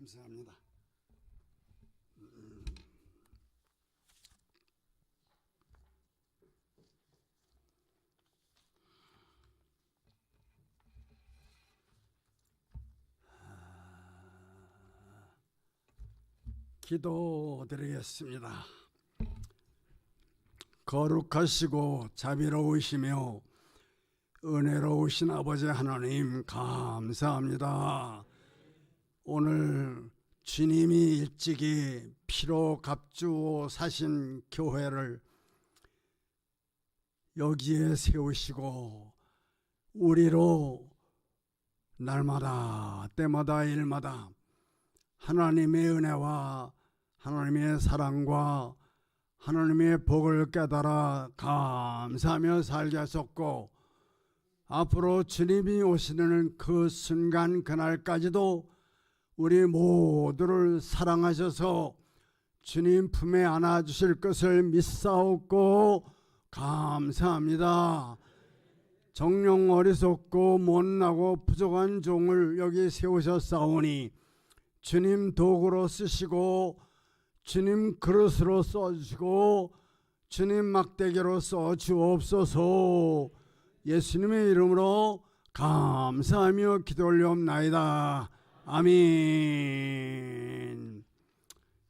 감사합니다. 기도드리겠습니다. 거룩하시고 자비로우시며 은혜로우신 아버지 하나님 감사합니다. 오늘 주님이 일찍이 피로 값주어 사신 교회를 여기에 세우시고 우리로 날마다 때마다 일마다 하나님의 은혜와 하나님의 사랑과 하나님의 복을 깨달아 감사하며 살게 하셨고, 앞으로 주님이 오시는 그 순간 그날까지도 우리 모두를 사랑하셔서 주님 품에 안아주실 것을 믿사옵고 감사합니다. 정령 어리석고 못나고 부족한 종을 여기 세우셨사오니 주님 도구로 쓰시고 주님 그릇으로 써주시고 주님 막대기로 써주옵소서. 예수님의 이름으로 감사하며 기도 올려옵나이다. 아멘.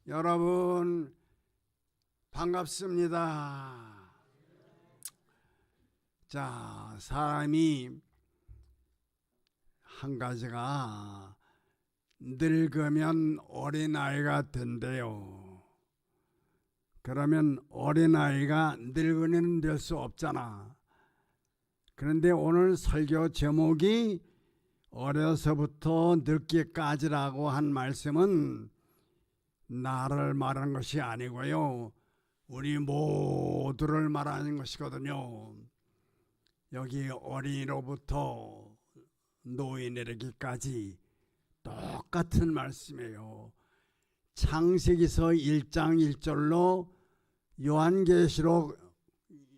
여러분 반갑습니다. 자, 사람이 한 가지가 늙으면 어린아이가 된대요. 그러면 어린아이가 늙은이는 될 수 없잖아. 그런데 오늘 설교 제목이 어려서부터 늙기까지라고 한 말씀은 나를 말하는 것이 아니고요, 우리 모두를 말하는 것이거든요. 여기 어린이로부터 노인에 이르기까지 똑같은 말씀이에요. 창세기서 1장 1절로 요한계시록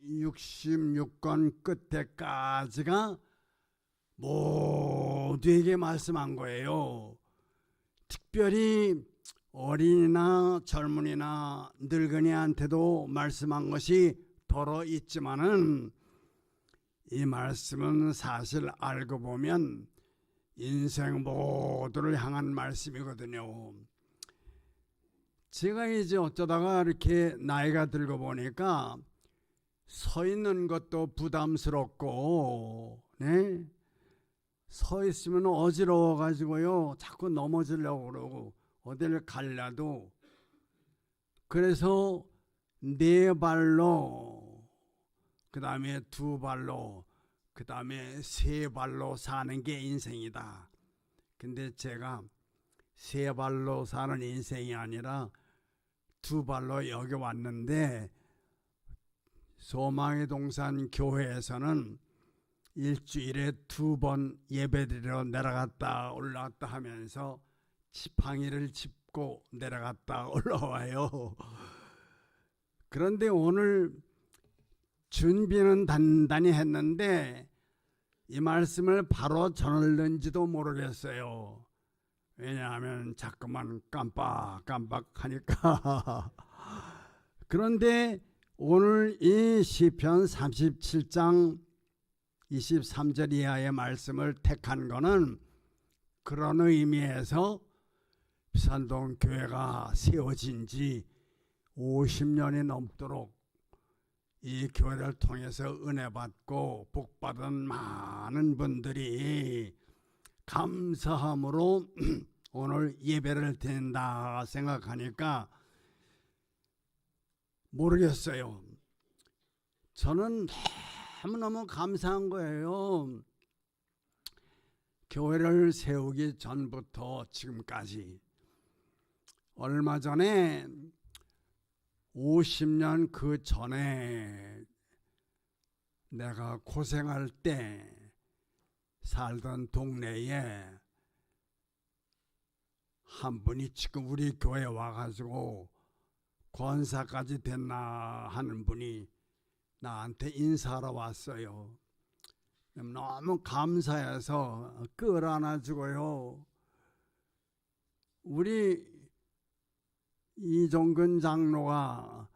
66권 끝에까지가 모두에게 말씀한 거예요. 특별히 어린이나 젊은이나 늙은이한테도 말씀한 것이 더러 있지만은 이 말씀은 사실 알고 보면 인생 모두를 향한 말씀이거든요. 제가 이제 어쩌다가 이렇게 나이가 들고 보니까 서 있는 것도 부담스럽고, 네? 서 있으면 어지러워 가지고요 자꾸 넘어지려고 그러고 어디를 가려도, 그래서 네 발로, 그 다음에 두 발로, 그 다음에 세 발로 사는 게 인생이다. 근데 제가 세 발로 사는 인생이 아니라 두 발로 여기 왔는데, 소망의 동산 교회에서는 일주일에 2번 예배드리러 내려갔다 올라왔다 하면서 지팡이를 짚고 내려갔다 올라와요. 그런데 오늘 준비는 단단히 했는데 이 말씀을 바로 전할는지도 모르겠어요. 왜냐하면 자꾸만 깜빡깜빡하니까. 그런데 오늘 이 시편 37장 23절 이하의 말씀을 택한 거는 그런 의미에서 비산동 교회가 세워진 지 50년이 넘도록 이 교회를 통해서 은혜 받고 복 받은 많은 분들이 감사함으로 오늘 예배를 드린다 생각하니까 모르겠어요. 저는 너무너무 감사한 거예요. 교회를 세우기 전부터 지금까지. 얼마 전에 50년 그 전에 내가 고생할 때 살던 동네에 한 분이 지금 우리 교회에 와가지고 권사까지 됐나 하는 분이 나한테 인사하러 왔어요. 너무 감사해서 끌어안아주고요, 우리 이종근 장로가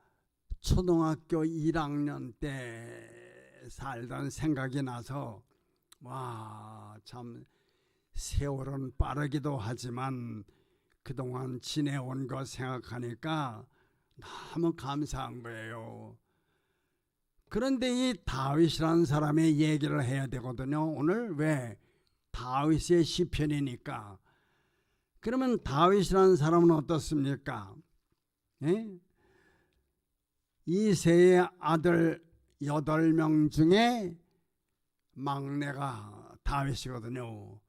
초등학교 1학년 때 살던 생각이 나서 와, 참 세월은 빠르기도 하지만 그동안 지내온 거 생각하니까 너무 감사한 거예요. 그런데 이 다윗이라는 사람의 얘기를 해야 되거든요. 오늘 왜? 다윗의 시편이니까. 그러면 다윗이라는 사람은 어떻습니까? 예? 이새의 아들 8명 중에 막내가 다윗이거든요.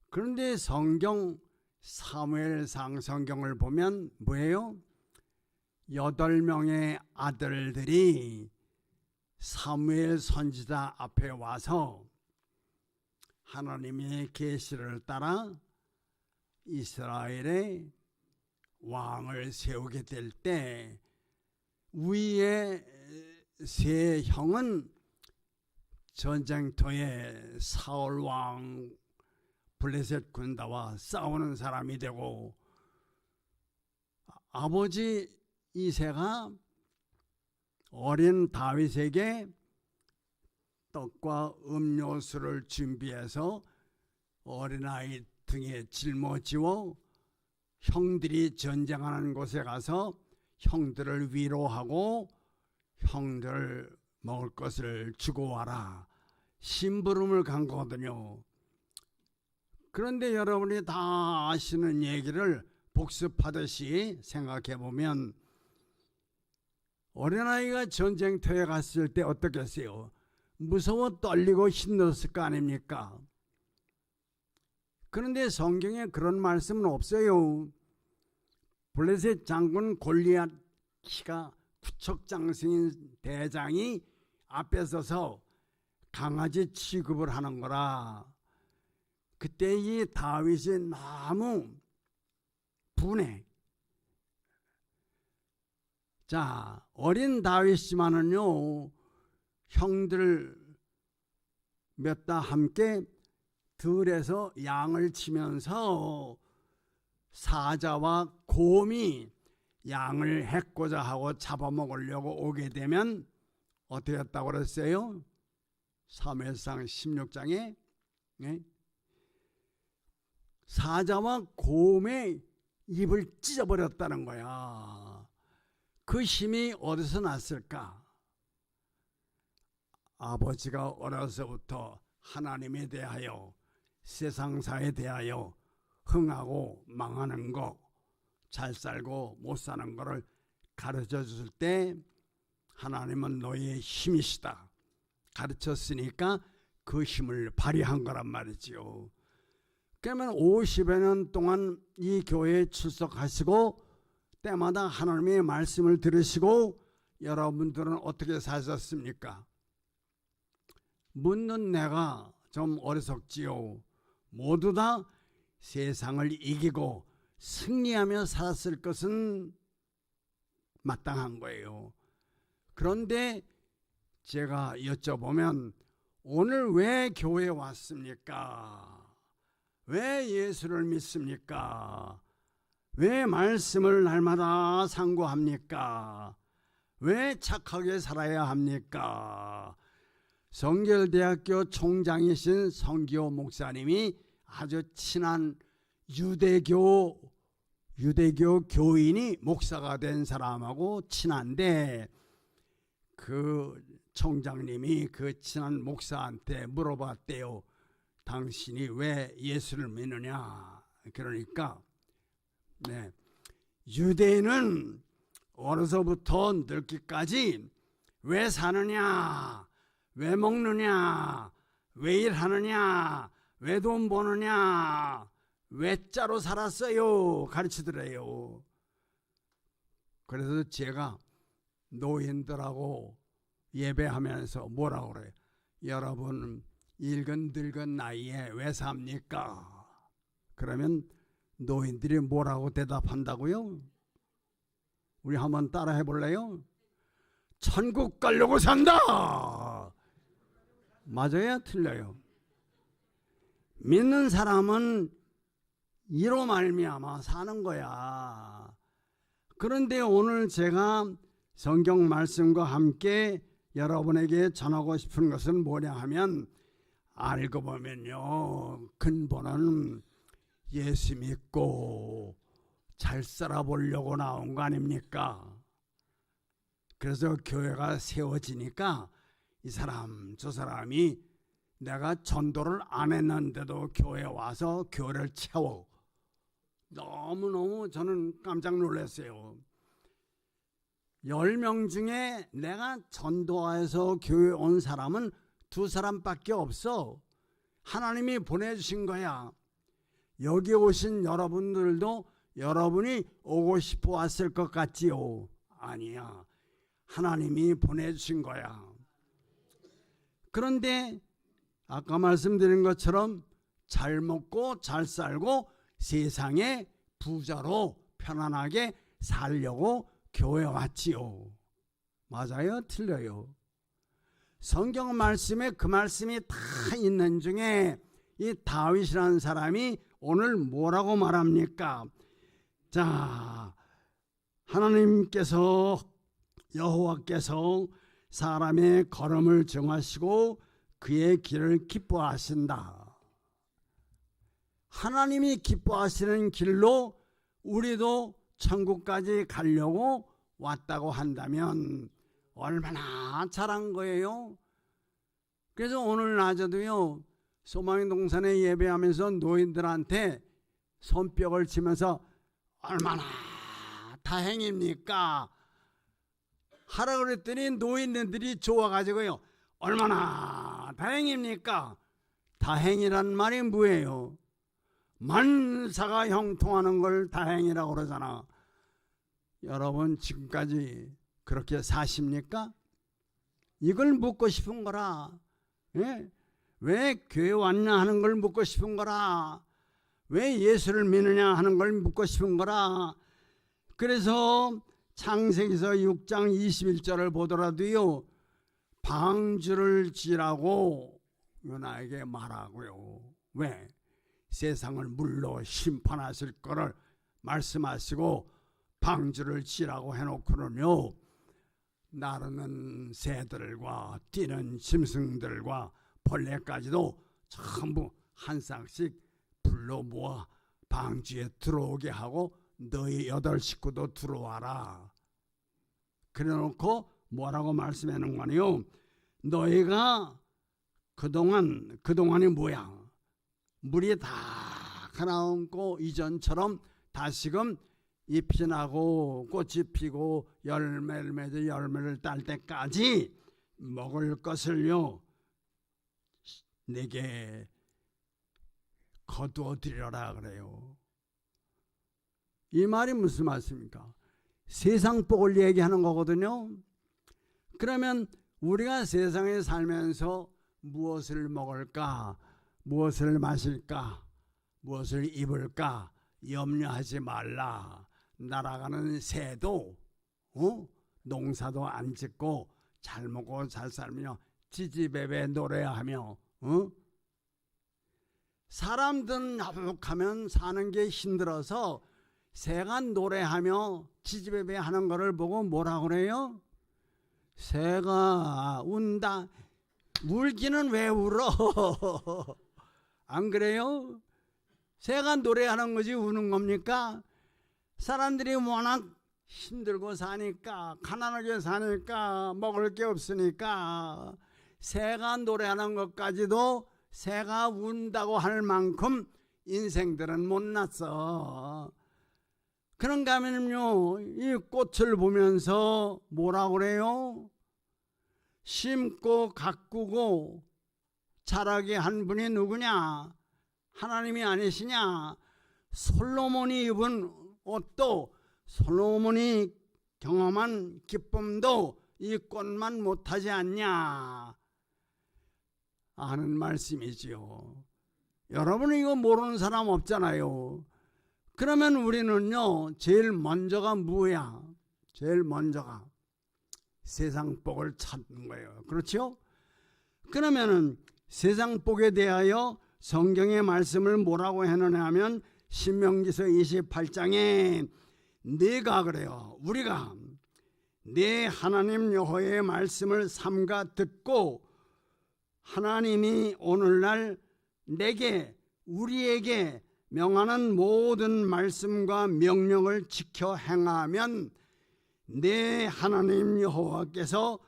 그런데 성경 사무엘상 성경을 보면 뭐예요? 8명의 아들들이 사무엘 선지자 앞에 와서 하나님의 계시를 따라 이스라엘의 왕을 세우게 될 때 위의 세 형은 전쟁터에 사울 왕 블레셋 군다와 싸우는 사람이 되고 아버지 이새가 어린 다윗에게 떡과 음료수를 준비해서 어린아이 등에 짊어지워 형들이 전쟁하는 곳에 가서 형들을 위로하고 형들 먹을 것을 주고 와라 심부름을 간 거거든요. 그런데 여러분이 다 아시는 얘기를 복습하듯이 생각해 보면 어린아이가 전쟁터에 갔을 때 어떻겠어요? 무서워 떨리고 힘들었을 거 아닙니까? 그런데 성경에 그런 말씀은 없어요. 블레셋 장군 골리앗 키가 구척장승인 대장이 앞에 서서 강아지 취급을 하는 거라. 그때 이 다윗이 너무 분해. 자, 어린 다윗이지만은요, 형들 몇 다 함께 들에서 양을 치면서 사자와 곰이 양을 해코자 하고 잡아먹으려고 오게 되면 어떻게 했다고 그랬어요? 사무엘상 16장에 사자와 곰의 입을 찢어버렸다는 거야. 그 힘이 어디서 났을까? 아버지가 어려서부터 하나님에 대하여 세상사에 대하여 흥하고 망하는 거, 잘 살고 못 사는 거를 가르쳐 줄 때 하나님은 너의 힘이시다 가르쳤으니까 그 힘을 발휘한 거란 말이지요. 그러면 50여 년 동안 이 교회에 출석하시고 때마다 하나님의 말씀을 들으시고 여러분들은 어떻게 사셨습니까? 묻는 내가 좀 어리석지요. 모두 다 세상을 이기고 승리하며 살았을 것은 마땅한 거예요. 그런데 제가 여쭤보면 오늘 왜 교회에 왔습니까? 왜 예수를 믿습니까? 왜 말씀을 날마다 상고합니까? 왜 착하게 살아야 합니까? 성결대학교 총장이신 성기호 목사님이 아주 친한 유대교 교인이 목사가 된 사람하고 친한데 그 총장님이 그 친한 목사한테 물어봤대요. 당신이 왜 예수를 믿느냐? 그러니까 유대인은 어려서부터 늙기까지 왜 사느냐? 왜 먹느냐? 왜 일하느냐? 왜 돈 버느냐? 왜 자로 살았어요? 가르치더래요. 그래서 제가 노인들하고 예배하면서 뭐라고 그래요? 여러분 일근 늙은 나이에 왜 삽니까? 그러면 노인들이 뭐라고 대답한다고요? 우리 한번 따라 해볼래요? 천국 가려고 산다. 맞아요? 틀려요? 믿는 사람은 이로 말미암아 사는 거야. 그런데 오늘 제가 성경 말씀과 함께 여러분에게 전하고 싶은 것은 뭐냐 하면, 알고 보면요, 근본은 예수 믿고 잘 살아보려고 나온 거 아닙니까? 그래서 교회가 세워지니까 이 사람 저 사람이 내가 전도를 안 했는데도 교회에 와서 교회를 채워. 너무너무 저는 깜짝 놀랐어요. 10명 중에 내가 전도해서 교회에 온 사람은 2사람밖에 없어. 하나님이 보내주신 거야. 여기 오신 여러분들도 여러분이 오고 싶어 왔을 것 같지요? 아니야. 하나님이 보내주신 거야. 그런데 아까 말씀드린 것처럼 잘 먹고 잘 살고 세상에 부자로 편안하게 살려고 교회에 왔지요. 맞아요? 틀려요? 성경 말씀에 그 말씀이 다 있는 중에 이 다윗이라는 사람이 오늘 뭐라고 말합니까? 자, 하나님께서 여호와께서 사람의 걸음을 정하시고 그의 길을 기뻐하신다. 하나님이 기뻐하시는 길로 우리도 천국까지 가려고 왔다고 한다면 얼마나 잘한 거예요. 그래서 오늘 낮에도요, 소망의 동산에 예배하면서 노인들한테 손뼉을 치면서 얼마나 다행입니까 하라 그랬더니 노인네들이 좋아가지고요, 얼마나 다행입니까? 다행이란 말이 뭐예요? 만사가 형통하는 걸 다행이라고 그러잖아. 여러분 지금까지 그렇게 사십니까? 이걸 묻고 싶은 거라. 예? 왜 교회 왔냐 하는 걸 묻고 싶은 거라. 왜 예수를 믿느냐 하는 걸 묻고 싶은 거라. 그래서 창세기서 6장 21절을 보더라도요, 방주를 지라고 요나에게 말하고요. 왜? 세상을 물로 심판하실 거를 말씀하시고 방주를 지라고 해놓고는요, 나르는 새들과 뛰는 짐승들과 벌레까지도 전부 한 쌍씩 불러 모아 방주에 들어오게 하고 너희 8식구도 들어와라. 그래놓고 뭐라고 말씀해 놓은 거니요? 너희가 그동안이 뭐야? 물이 다 가라앉고 이전처럼 다시금 잎이 나고 꽃이 피고 열매를 맺어 열매를 딸 때까지 먹을 것을요 내게 거두어 드리라 그래요. 이 말이 무슨 말씀입니까? 세상 복을 얘기하는 거거든요. 그러면 우리가 세상에 살면서 무엇을 먹을까, 무엇을 마실까, 무엇을 입을까 염려하지 말라. 날아가는 새도 농사도 안 짓고 잘 먹고 잘 살며 지지배배 노래하며 사람들은 하복하면 사는 게 힘들어서 새가 노래하며 지지배배 하는 거를 보고 뭐라 그래요? 새가 운다. 울기는 왜 울어? 안 그래요? 새가 노래하는 거지 우는 겁니까? 사람들이 워낙 힘들고 사니까, 가난하게 사니까, 먹을 게 없으니까 새가 노래하는 것까지도 새가 운다고 할 만큼 인생들은 못났어. 그런가 하면요, 이 꽃을 보면서 뭐라 그래요? 심고 가꾸고 자라게 한 분이 누구냐? 하나님이 아니시냐? 솔로몬이 입은 옷도, 솔로몬이 경험한 기쁨도 이 꽃만 못하지 않냐 하는 말씀이지요. 여러분 이거 모르는 사람 없잖아요. 그러면 우리는요, 제일 먼저가 뭐야? 제일 먼저가 세상 복을 찾는 거예요. 그렇죠? 그러면은 세상 복에 대하여 성경의 말씀을 뭐라고 해놓냐면 신명기서 28장에 네가 그래요. 우리가 내 하나님 여호와의 말씀을 삼가 듣고 하나님이 오늘날 내게 우리에게 명하는 모든 말씀과 명령을 지켜 행하면 내 하나님 여호와께서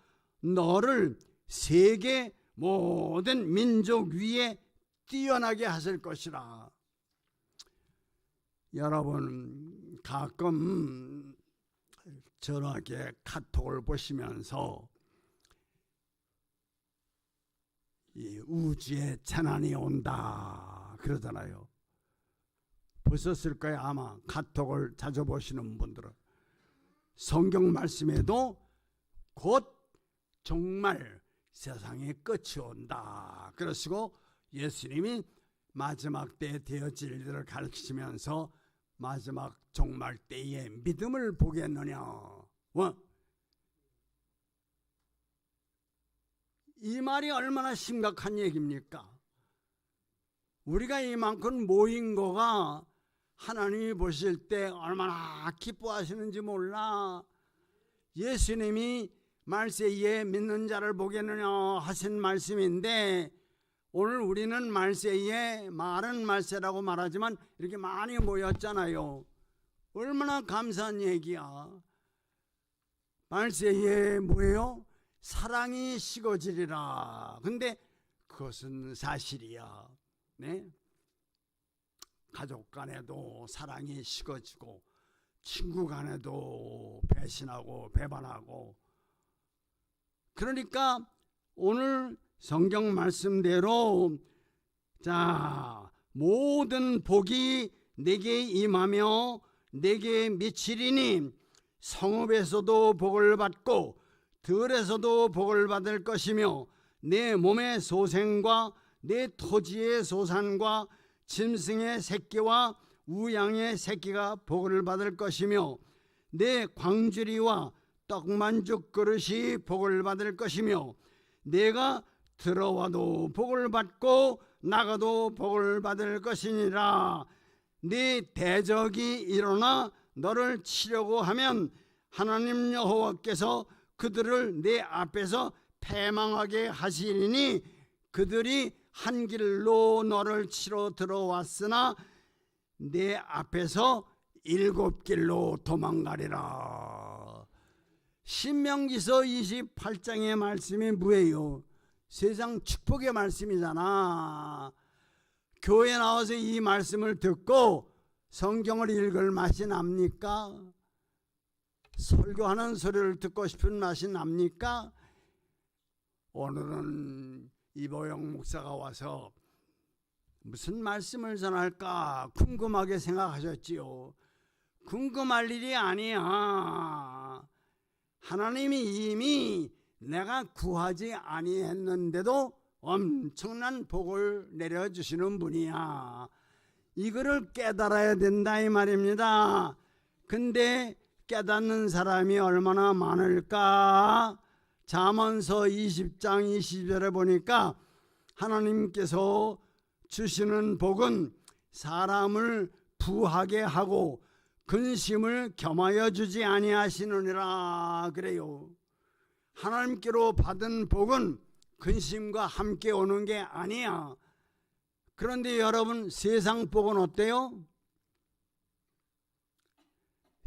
너를 세계 모든 민족 위에 뛰어나게 하실 것이라. 여러분 가끔 전화기 카톡을 보시면서 이 우주에 재난이 온다 그러잖아요. 보셨을 거예요. 아마 카톡을 자주 보시는 분들은. 성경 말씀에도 곧 정말 세상의 끝이 온다 그러시고 예수님이 마지막 때에 되어질 일을 가르치면서 마지막 종말 때에 믿음을 보겠느냐. 이 말이 얼마나 심각한 얘기입니까? 우리가 이만큼 모인 거가 하나님이 보실 때 얼마나 기뻐하시는지 몰라. 예수님이 말세에 믿는 자를 보겠느냐 하신 말씀인데 오늘 우리는 말세에 말은 말세라고 말하지만 이렇게 많이 모였잖아요. 얼마나 감사한 얘기야. 말세에 뭐예요? 사랑이 식어지리라. 근데 그것은 사실이야. 네? 가족 간에도 사랑이 식어지고 친구 간에도 배신하고 배반하고. 그러니까 오늘 성경 말씀대로 자 모든 복이 내게 임하며 내게 미치리니 성읍에서도 복을 받고 들에서도 복을 받을 것이며 내 몸의 소생과 내 토지의 소산과 짐승의 새끼와 우양의 새끼가 복을 받을 것이며 내 광주리와 떡만죽 그릇이 복을 받을 것이며 내가 들어와도 복을 받고 나가도 복을 받을 것이니라. 네 대적이 일어나 너를 치려고 하면 하나님 여호와께서 그들을 내 앞에서 패망하게 하시리니 그들이 한 길로 너를 치러 들어왔으나 내 앞에서 7길로 도망가리라. 신명기서 28장의 말씀이 뭐예요? 세상 축복의 말씀이잖아. 교회 나와서 이 말씀을 듣고 성경을 읽을 맛이 납니까? 설교하는 소리를 듣고 싶은 맛이 납니까? 오늘은 이보영 목사가 와서 무슨 말씀을 전할까 궁금하게 생각하셨지요. 궁금할 일이 아니야. 하나님이 이미 내가 구하지 아니했는데도 엄청난 복을 내려주시는 분이야. 이거를 깨달아야 된다 이 말입니다. 근데 깨닫는 사람이 얼마나 많을까? 잠언서 20장 20절에 보니까 하나님께서 주시는 복은 사람을 부하게 하고 근심을 겸하여 주지 아니하시느니라 그래요. 하나님께로 받은 복은 근심과 함께 오는 게 아니야. 그런데 여러분 세상 복은 어때요?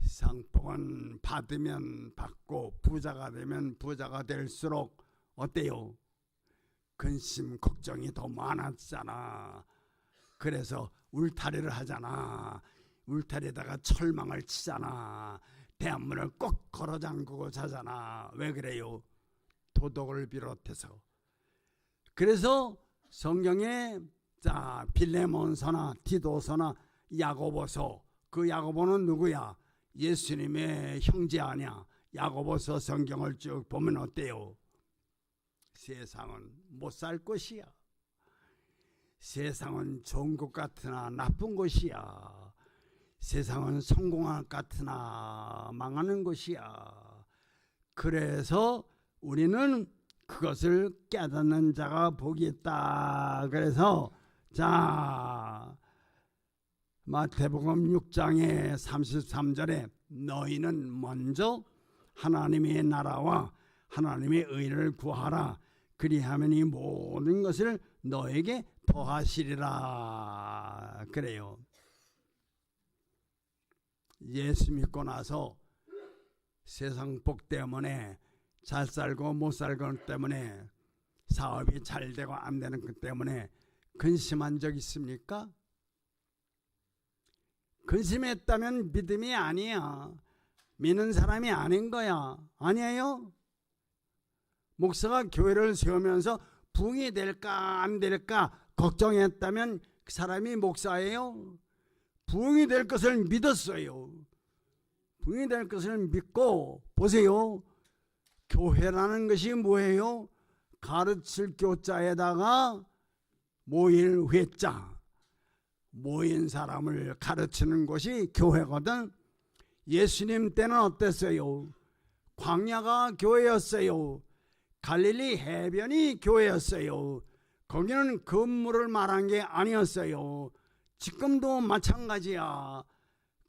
세상 복은 받으면 받고 부자가 되면 부자가 될수록 어때요? 근심 걱정이 더 많아지잖아. 그래서 울타리를 하잖아. 울타리에다가 철망을 치잖아. 대문을 꼭 걸어 잠그고 자잖아. 왜 그래요? 도덕을 비롯해서. 그래서 성경에 자 빌레몬서나 디도서나 야고보서, 그 야고보는 누구야? 예수님의 형제 아니야. 야고보서 성경을 쭉 보면 어때요? 세상은 못 살 것이야. 세상은 좋은 것 같으나 나쁜 것이야. 세상은 성공할 것 같으나 망하는 것이야. 그래서 우리는 그것을 깨닫는 자가 복이 있다. 그래서 자 마태복음 6장의 33절에 너희는 먼저 하나님의 나라와 하나님의 의를 구하라. 그리하면 이 모든 것을 너에게 더하시리라. 그래요. 예수 믿고 나서 세상 복 때문에 잘 살고 못 살고 때문에 사업이 잘 되고 안 되는 것 때문에 근심한 적 있습니까? 근심했다면 믿음이 아니야. 믿는 사람이 아닌 거야. 아니에요? 목사가 교회를 세우면서 부흥이 될까 안 될까 걱정했다면 그 사람이 목사예요? 부흥이 될 것을 믿었어요. 부흥이 될 것을 믿고 보세요. 교회라는 것이 뭐예요? 가르칠 교자에다가 모일 회자, 모인 사람을 가르치는 곳이 교회거든. 예수님 때는 어땠어요? 광야가 교회였어요. 갈릴리 해변이 교회였어요. 거기는 건물을 말한 게 아니었어요. 지금도 마찬가지야.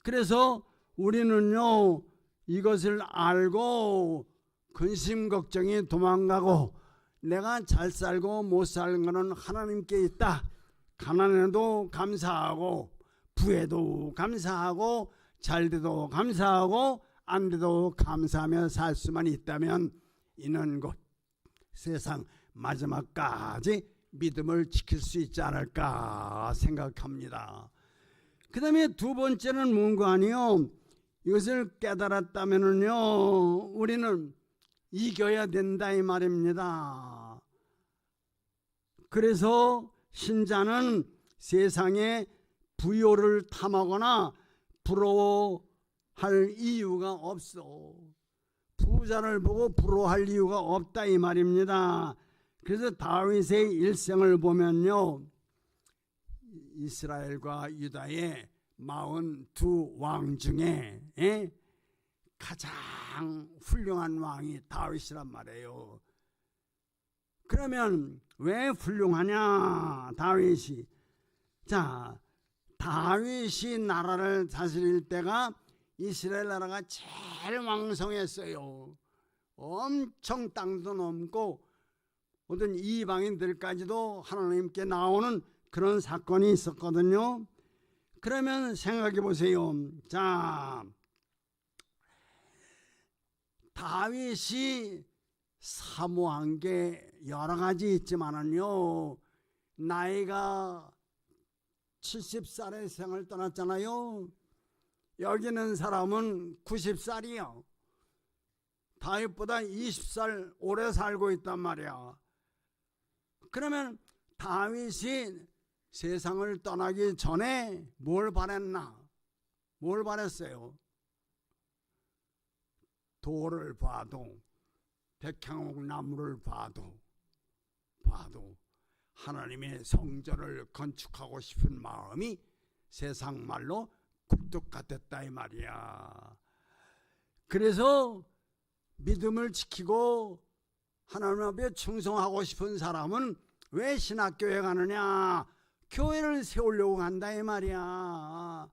그래서 우리는요, 이것을 알고 근심 걱정이 도망가고 내가 잘 살고 못 사는 것은 하나님께 있다. 가난해도 감사하고 부해도 감사하고 잘돼도 감사하고 안 돼도 감사하며 살 수만 있다면 이는 곧 세상 마지막까지 믿음을 지킬 수 있지 않을까 생각합니다. 그 다음에 두 번째는 뭔가 아니요, 이것을 깨달았다면요 우리는 이겨야 된다 이 말입니다. 그래서 신자는 세상에 부요를 탐하거나 부러워할 이유가 없어. 부자를 보고 부러워할 이유가 없다 이 말입니다. 그래서 다윗의 일생을 보면요, 이스라엘과 유다의 42왕 중에 가장 훌륭한 왕이 다윗이란 말이에요. 그러면 왜 훌륭하냐 다윗이? 자, 다윗이 나라를 다스릴 때가 이스라엘 나라가 제일 왕성했어요. 엄청 땅도 넘고 모든 이방인들까지도 하나님께 나오는 그런 사건이 있었거든요. 그러면 생각해 보세요. 자, 다윗이 사모한 게 여러 가지 있지만은요, 나이가 70살의 생을 떠났잖아요. 여기는 사람은 90살이요. 다윗보다 20살 오래 살고 있단 말이야. 그러면 다윗이 세상을 떠나기 전에 뭘 바랬나? 뭘 바랬어요? 돌을 봐도 백향목 나무를 봐도 하나님의 성전을 건축하고 싶은 마음이 세상 말로 굴뚝 같았다 이 말이야. 그래서 믿음을 지키고 하나님 앞에 충성하고 싶은 사람은 왜 신학교에 가느냐? 교회를 세우려고 간다 이 말이야.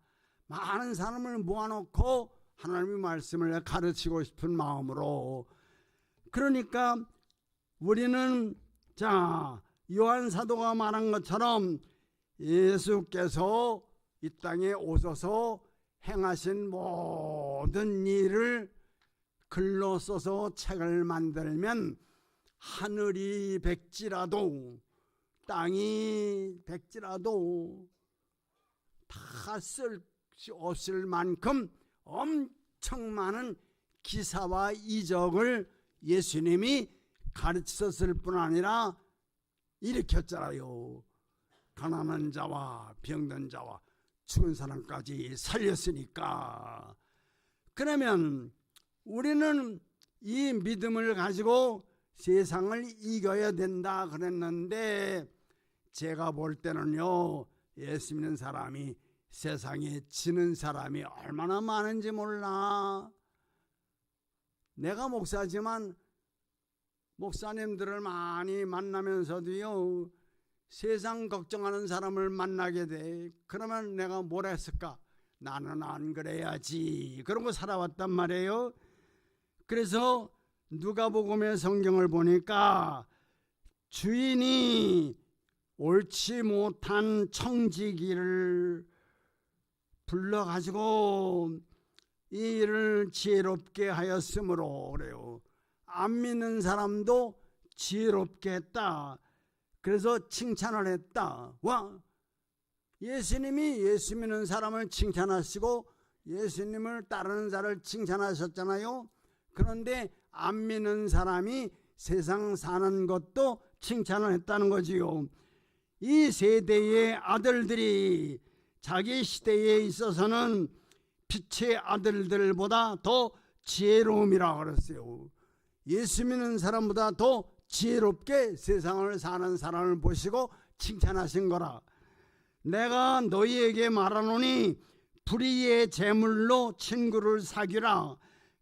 많은 사람을 모아놓고 하나님의 말씀을 가르치고 싶은 마음으로. 그러니까 우리는 자, 요한 사도가 말한 것처럼 예수께서 이 땅에 오셔서 행하신 모든 일을 글로 써서 책을 만들면 하늘이 백지라도 땅이 백지라도 다 쓸 수 없을 만큼 엄청 많은 기사와 이적을 예수님이 가르쳤을 뿐 아니라 일으켰잖아요. 가난한 자와 병든 자와 죽은 사람까지 살렸으니까. 그러면 우리는 이 믿음을 가지고 세상을 이겨야 된다 그랬는데, 제가 볼 때는요, 예수 믿는 사람이 세상에 지는 사람이 얼마나 많은지 몰라. 내가 목사지만 목사님들을 많이 만나면서도요, 세상 걱정하는 사람을 만나게 돼. 그러면 내가 뭘 했을까? 나는 안 그래야지. 그러고 살아왔단 말이에요. 그래서 누가복음의 성경을 보니까 주인이 옳지 못한 청지기를 불러가지고 이 일을 지혜롭게 하였으므로 그래요. 안 믿는 사람도 지혜롭게 했다. 그래서 칭찬을 했다. 와, 예수님이 예수 믿는 사람을 칭찬하시고 예수님을 따르는 자를 칭찬하셨잖아요. 그런데 안 믿는 사람이 세상 사는 것도 칭찬을 했다는 거지요. 이 세대의 아들들이 자기 시대에 있어서는 빛의 아들들보다 더 지혜로움이라 그랬어요. 예수 믿는 사람보다 더 지혜롭게 세상을 사는 사람을 보시고 칭찬하신 거라. 내가 너희에게 말하노니 불의의 재물로 친구를 사귀라.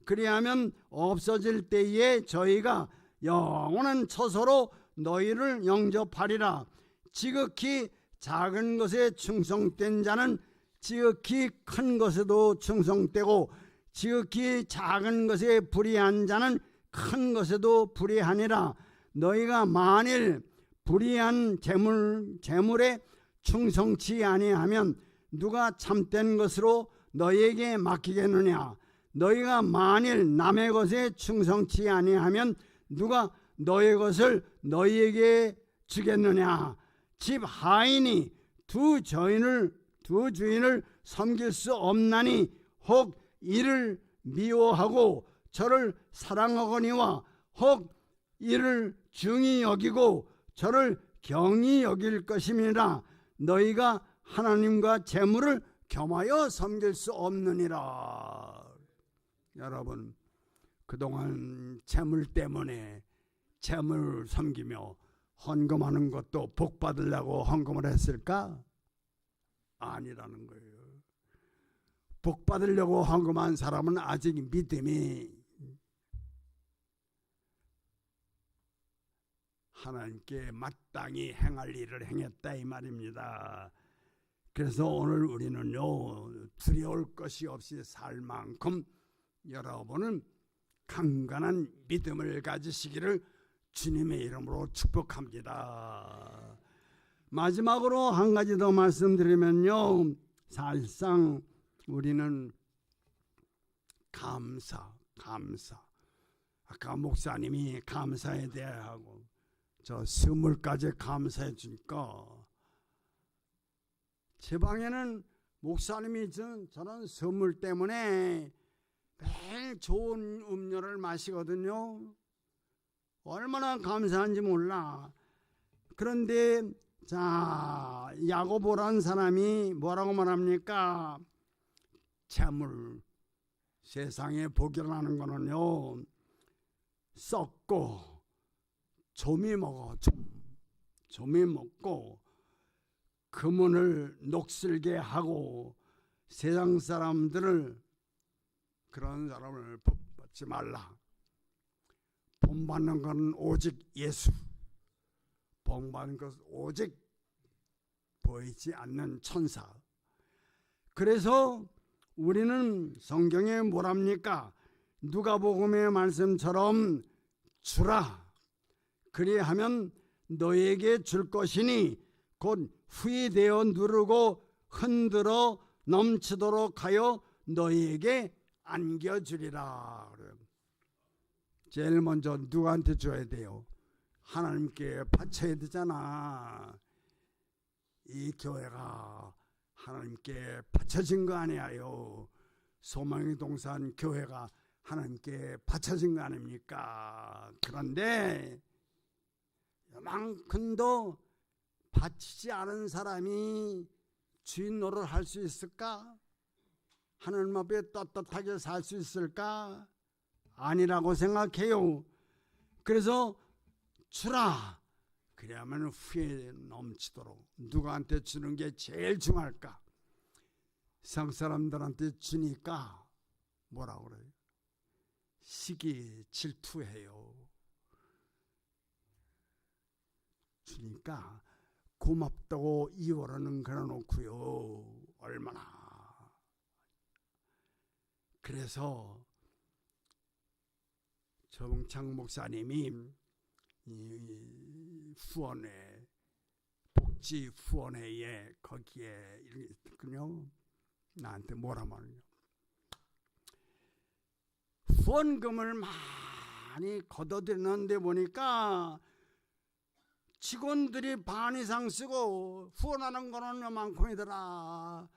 그리하면 없어질 때에 저희가 영원한 처소로 너희를 영접하리라. 지극히 작은 것에 충성된 자는 지극히 큰 것에도 충성되고 지극히 작은 것에 불의한 자는 큰 것에도 불의하니라. 너희가 만일 불의한 재물에 충성치 아니하면 누가 참된 것으로 너희에게 맡기겠느냐? 너희가 만일 남의 것에 충성치 아니하면 누가 너희 것을 너희에게 주겠느냐? 집 하인이 두 주인을 섬길 수 없나니 혹 이를 미워하고 저를 사랑하거니와 혹 이를 중히 여기고 저를 경히 여길 것임이라. 너희가 하나님과 재물을 겸하여 섬길 수 없느니라. 여러분, 그동안 재물 때문에 재물 섬기며 헌금하는 것도 복 받으려고 헌금을 했을까? 아니라는 거예요. 복 받으려고 헌금한 사람은 아직 믿음이 하나님께 마땅히 행할 일을 행했다 이 말입니다. 그래서 오늘 우리는요, 두려울 것이 없이 살 만큼 여러분은 강건한 믿음을 가지시기를 주님의 이름으로 축복합니다. 마지막으로 한 가지 더 말씀드리면요, 사실상 우리는 감사. 아까 목사님이 감사에 대하고 저 선물까지 감사해 주니까 제 방에는 목사님이 저는 선물 때문에 매일 좋은 음료를 마시거든요. 얼마나 감사한지 몰라. 그런데 자, 야고보라는 사람이 뭐라고 말합니까? 재물, 세상에 복이라는 거는요, 썩고 좀이 먹어. 좀이 먹고 금은을 녹슬게 하고 세상 사람들을, 그런 사람을 본받지 말라. 본받는 것은 오직 예수, 본받는 것은 오직 보이지 않는 천사. 그래서 우리는 성경에 뭐랍니까? 누가복음의 말씀처럼 주라. 그리하면 너에게 줄 것이니 곧 후이되어 누르고 흔들어 넘치도록 하여 너희에게 안겨주리라. 제일 먼저 누구한테 줘야 돼요? 하나님께 바쳐야 되잖아. 이 교회가 하나님께 바쳐진 거 아니에요. 소망의 동산 교회가 하나님께 바쳐진 거 아닙니까? 그런데 이만큼도 바치지 않은 사람이 주인 노릇을 할 수 있을까? 하나님 앞에 떳떳하게 살 수 있을까? 아니라고 생각해요. 그래서 주라. 그래야만 후에 넘치도록. 누구한테 주는 게 제일 중요할까? 세상 사람들한테 주니까 뭐라고 그래요? 시기 질투해요. 주니까 고맙다고 2월에는 그려놓고요. 얼마나. 그래서 정창 목사님이 이 후원회, 복지 후원회에 거기에 있거든요. 나한테 뭐라 말이냐. 후원금을 많이 걷어들였는데 보니까 직원들이 반 이상 쓰고 후원하는 거는 요만큼이더라.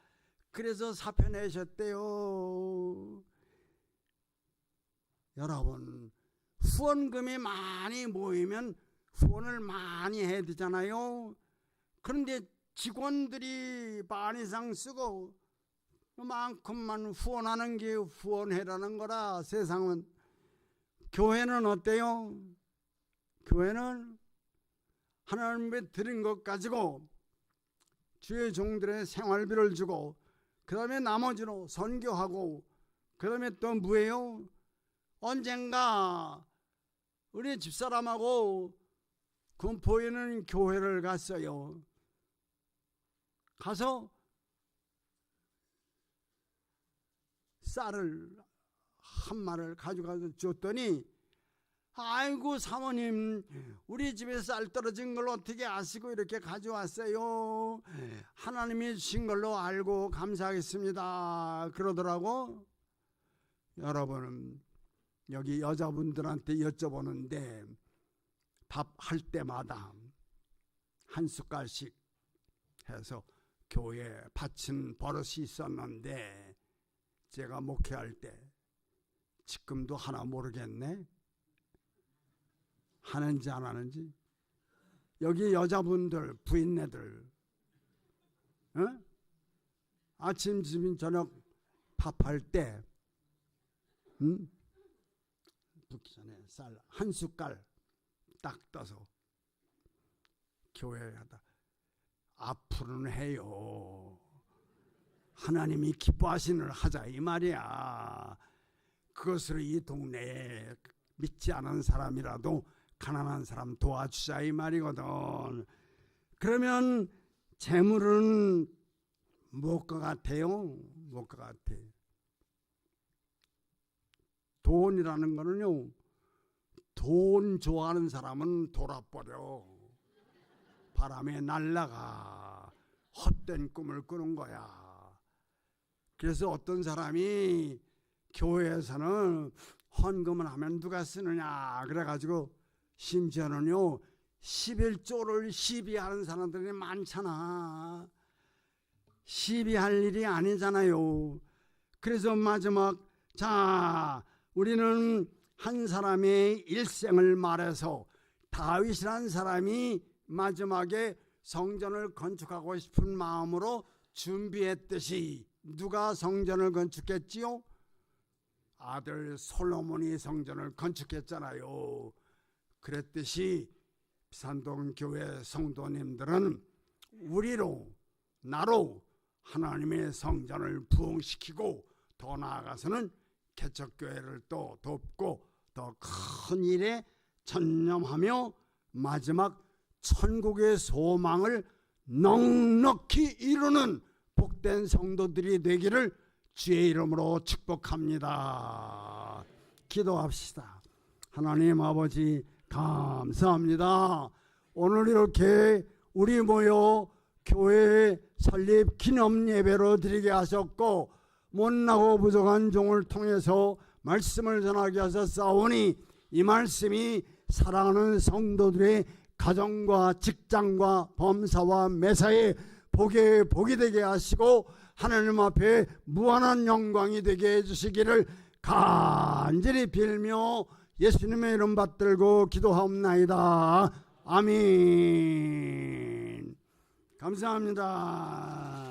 그래서 사표 내셨대요. 여러분, 후원금이 많이 모이면 후원을 많이 해야 되잖아요. 그런데 직원들이 반 이상 쓰고 요만큼만 후원하는 게 후원회라는 거라. 세상은. 교회는 어때요? 교회는 하나님께 드린 것 가지고 주의 종들의 생활비를 주고 그 다음에 나머지로 선교하고 그 다음에 또 뭐예요? 언젠가 우리 집사람하고 군포에 있는 교회를 갔어요. 가서 쌀을 한 마를 가져가서 줬더니 아이고 사모님, 우리 집에 쌀 떨어진 걸 어떻게 아시고 이렇게 가져왔어요? 하나님이 주신 걸로 알고 감사하겠습니다. 그러더라고. 여러분, 여기 여자분들한테 여쭤보는데 밥 할 때마다 한 숟갈씩 해서 교회에 바친 버릇이 있었는데 제가 목회할 때 지금도 하나 모르겠네. 하는지 안 하는지. 여기 여자분들, 부인네들, 아침, 점심, 저녁 밥할 때 붓기 전에 쌀 한 숟갈 딱 떠서 교회에 가다 앞으로는 해요. 하나님이 기뻐하시는 일 하자 이 말이야. 그것으로 이 동네에 믿지 않은 사람이라도 가난한 사람 도와주자 이 말이거든. 그러면 재물은 무엇과 같아요? 무엇과 같아? 돈이라는 거는요, 돈 좋아하는 사람은 돌아버려. 바람에 날라가 헛된 꿈을 꾸는 거야. 그래서 어떤 사람이 교회에서는 헌금을 하면 누가 쓰느냐 그래가지고 심지어는요 11조를 시비하는 사람들이 많잖아. 시비할 일이 아니잖아요. 그래서 마지막, 자, 우리는 한 사람의 일생을 말해서 다윗이라는 사람이 마지막에 성전을 건축하고 싶은 마음으로 준비했듯이 누가 성전을 건축했지요? 아들 솔로몬이 성전을 건축했잖아요. 그랬듯이 비산동교회 성도님들은 우리로, 나로 하나님의 성전을 부흥시키고 더 나아가서는 개척교회를 또 돕고 더 큰 일에 전념하며 마지막 천국의 소망을 넉넉히 이루는 복된 성도들이 되기를 주의 이름으로 축복합니다. 기도합시다. 하나님 아버지 감사합니다. 오늘 이렇게 우리 모여 교회 설립 기념 예배로 드리게 하셨고 못나고 부족한 종을 통해서 말씀을 전하게 하셨사오니 이 말씀이 사랑하는 성도들의 가정과 직장과 범사와 매사에 복이 되게 하시고 하나님 앞에 무한한 영광이 되게 해주시기를 간절히 빌며 예수님의 이름 받들고 기도하옵나이다. 아멘. 감사합니다.